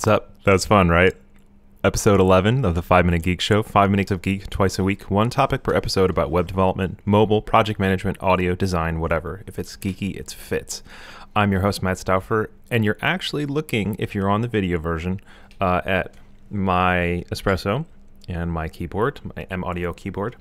What's up? That was fun, right? Episode 11 of the 5-Minute Geek Show. 5 minutes of geek twice a week. One topic per episode about web development, mobile, project management, audio, design, whatever. If it's geeky, it fits. I'm your host, Matt Stauffer, and you're actually looking, if you're on the video version, at my espresso and my keyboard, my M-Audio keyboard.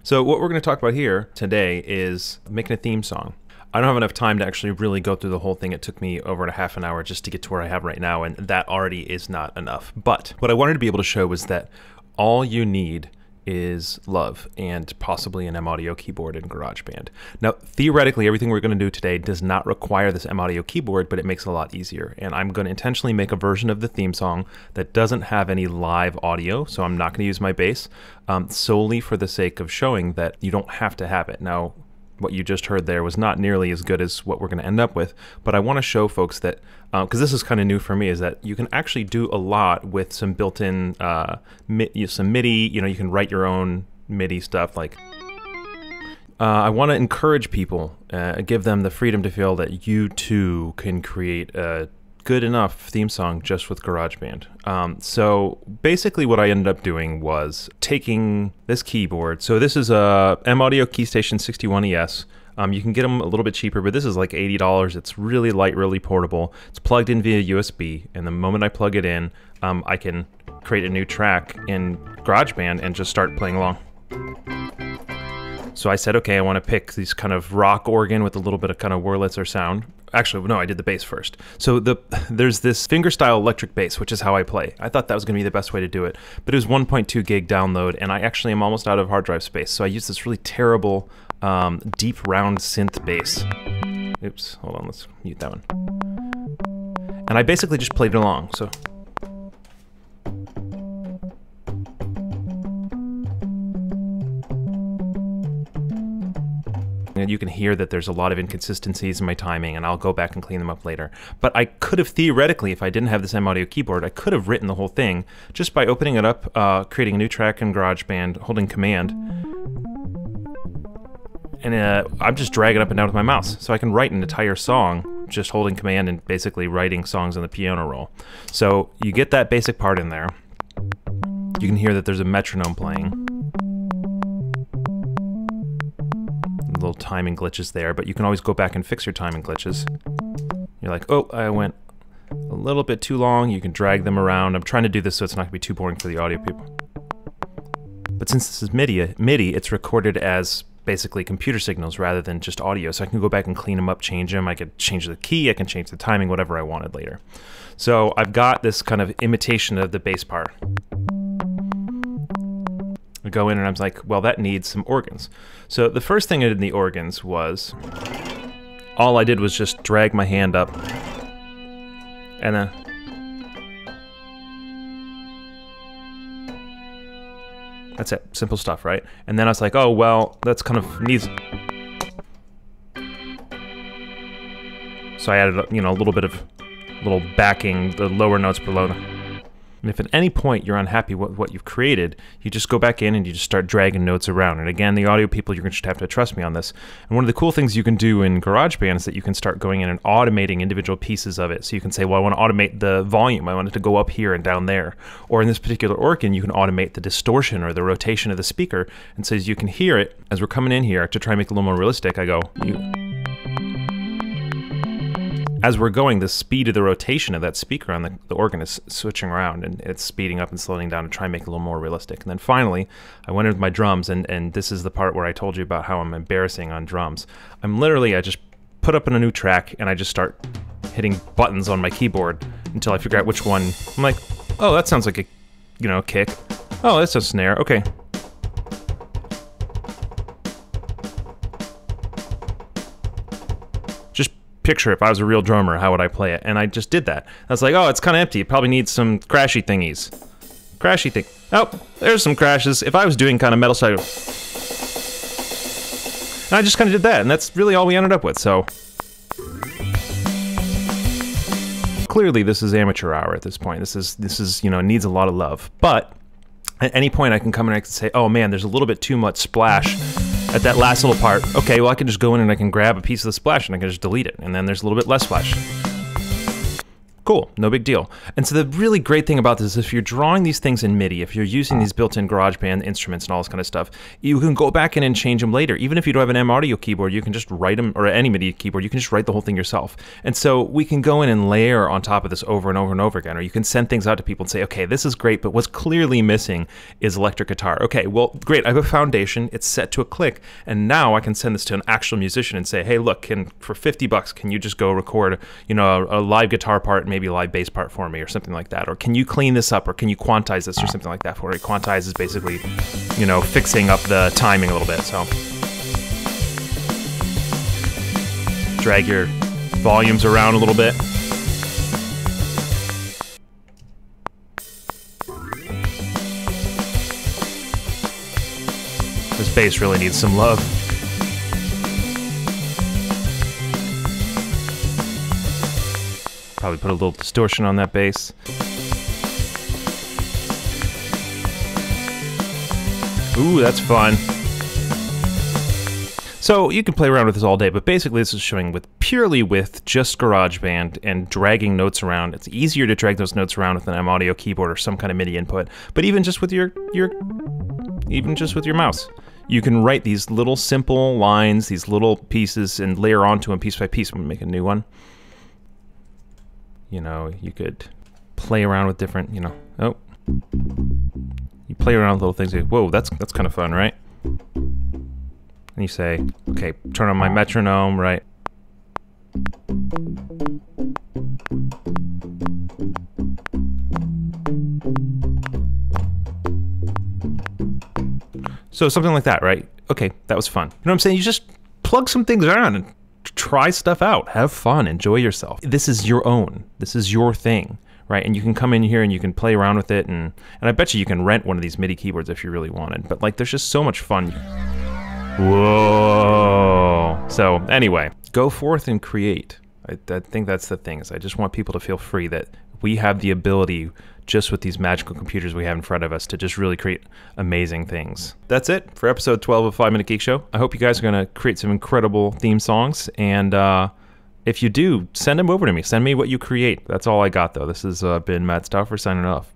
So what we're going to talk about here today is making a theme song. I don't have enough time to actually really go through the whole thing. It took me over a half an hour just to get to where I have right now, and that already is not enough. But what I wanted to be able to show was that all you need is love and possibly an M-Audio keyboard and GarageBand. Now, theoretically, everything we're going to do today does not require this M-Audio keyboard, but it makes it a lot easier. And I'm going to intentionally make a version of the theme song that doesn't have any live audio, so I'm not going to use my bass, solely for the sake of showing that you don't have to have it. Now, what you just heard there was not nearly as good as what we're going to end up with, but I want to show folks that, because this is kind of new for me, is that you can actually do a lot with some built-in, some MIDI, you can write your own MIDI stuff. Like, I want to encourage people, give them the freedom to feel that you too can create a good enough theme song just with GarageBand. So basically what I ended up doing was taking this keyboard. So this is a M-Audio Keystation 61ES. You can get them a little bit cheaper, but this is like $80. It's really light, really portable. It's plugged in via USB, and the moment I plug it in, I can create a new track in GarageBand and just start playing along. So I said, okay, I want to pick these kind of rock organ with a little bit of kind of Wurlitzer sound. Actually, no, I did the bass first. So there's this fingerstyle electric bass, which is how I play. I thought that was going to be the best way to do it, but it was 1.2 gig download, and I actually am almost out of hard drive space. So I used this really terrible deep round synth bass. Oops, hold on, let's mute that one. And I basically just played it along. So. And you can hear that there's a lot of inconsistencies in my timing, and I'll go back and clean them up later. But I could have theoretically, if I didn't have this M-Audio keyboard, I could have written the whole thing just by opening it up, creating a new track in GarageBand, holding Command, and I'm just dragging up and down with my mouse. So I can write an entire song just holding Command and basically writing songs on the piano roll. So you get that basic part in there. You can hear that there's a metronome playing. Little timing glitches there, but you can always go back and fix your timing glitches. You're like, oh, I went a little bit too long. You can drag them around. I'm trying to do this so it's not going to be too boring for the audio people. But since this is MIDI, it's recorded as basically computer signals rather than just audio, so I can go back and clean them up, change them. I could change the key, I can change the timing, whatever I wanted later. So I've got this kind of imitation of the bass part. I go in and I was like, well, that needs some organs. So the first thing I did in the organs was, all I did was just drag my hand up, and then that's it, simple stuff, right? And then I was like, oh, well, that's kind of needs. So I added, a little bit of backing, the lower notes below. And if at any point you're unhappy with what you've created, you just go back in and you just start dragging notes around. And again, the audio people, you're going to have to trust me on this. And one of the cool things you can do in GarageBand is that you can start going in and automating individual pieces of it. So you can say, well, I want to automate the volume. I want it to go up here and down there. Or in this particular organ, you can automate the distortion or the rotation of the speaker. And so as you can hear it, as we're coming in here to try and make it a little more realistic, I go, as we're going, the speed of the rotation of that speaker on the organ is switching around, and it's speeding up and slowing down to try and make it a little more realistic. And then finally, I went into my drums, and this is the part where I told you about how I'm embarrassing on drums. I just put up in a new track, and I just start hitting buttons on my keyboard until I figure out which one. I'm like, oh, that sounds like a, kick. Oh, that's a snare. Okay. Picture if I was a real drummer, how would I play it? And I just did that. I was like, oh, it's kind of empty. It probably needs some crashy thingies. Crashy thing. Oh, there's some crashes. If I was doing kind of metal side, and I just kind of did that, and that's really all we ended up with. So clearly, this is amateur hour at this point. This is needs a lot of love. But at any point, I can come in and I can say, oh man, there's a little bit too much splash at that last little part. Okay, well I can just go in and I can grab a piece of the splash and I can just delete it, and then there's a little bit less splash. Cool, no big deal. And so the really great thing about this is if you're drawing these things in MIDI, if you're using these built-in GarageBand instruments and all this kind of stuff, you can go back in and change them later. Even if you don't have an M audio keyboard, you can just write them, or any MIDI keyboard, you can just write the whole thing yourself. And so we can go in and layer on top of this over and over and over again, or you can send things out to people and say, okay, this is great, but what's clearly missing is electric guitar. Okay, well, great, I have a foundation, it's set to a click, and now I can send this to an actual musician and say, hey, look, for $50, can you just go record, a live guitar part, maybe a live bass part for me or something like that, or can you clean this up, or can you quantize this or something like that for me. Quantize is basically, fixing up the timing a little bit. So drag your volumes around a little bit. This bass really needs some love. Probably put a little distortion on that bass. Ooh, that's fun. So you can play around with this all day, but basically this is showing purely with just GarageBand and dragging notes around. It's easier to drag those notes around with an M audio keyboard or some kind of MIDI input, but even just with your mouse. You can write these little simple lines, these little pieces, and layer onto them piece by piece when we make a new one. You could play around with different, you play around with little things. Whoa, that's kind of fun, right? And you say, okay, turn on my metronome, right? So something like that, right? Okay, that was fun. You know what I'm saying? You just plug some things around and try stuff out. Have fun. Enjoy yourself. This is your own. This is your thing, right? And you can come in here and you can play around with it, and I bet you can rent one of these MIDI keyboards if you really wanted. But there's just so much fun. Whoa. So anyway, go forth and create. I think that's the thing. Is I just want people to feel free that we have the ability, just with these magical computers we have in front of us, to just really create amazing things. That's it for episode 12 of 5 Minute Geek Show. I hope you guys are going to create some incredible theme songs, and if you do, send them over to me. Send me what you create. That's all I got, though. This has been Matt Stauffer signing off.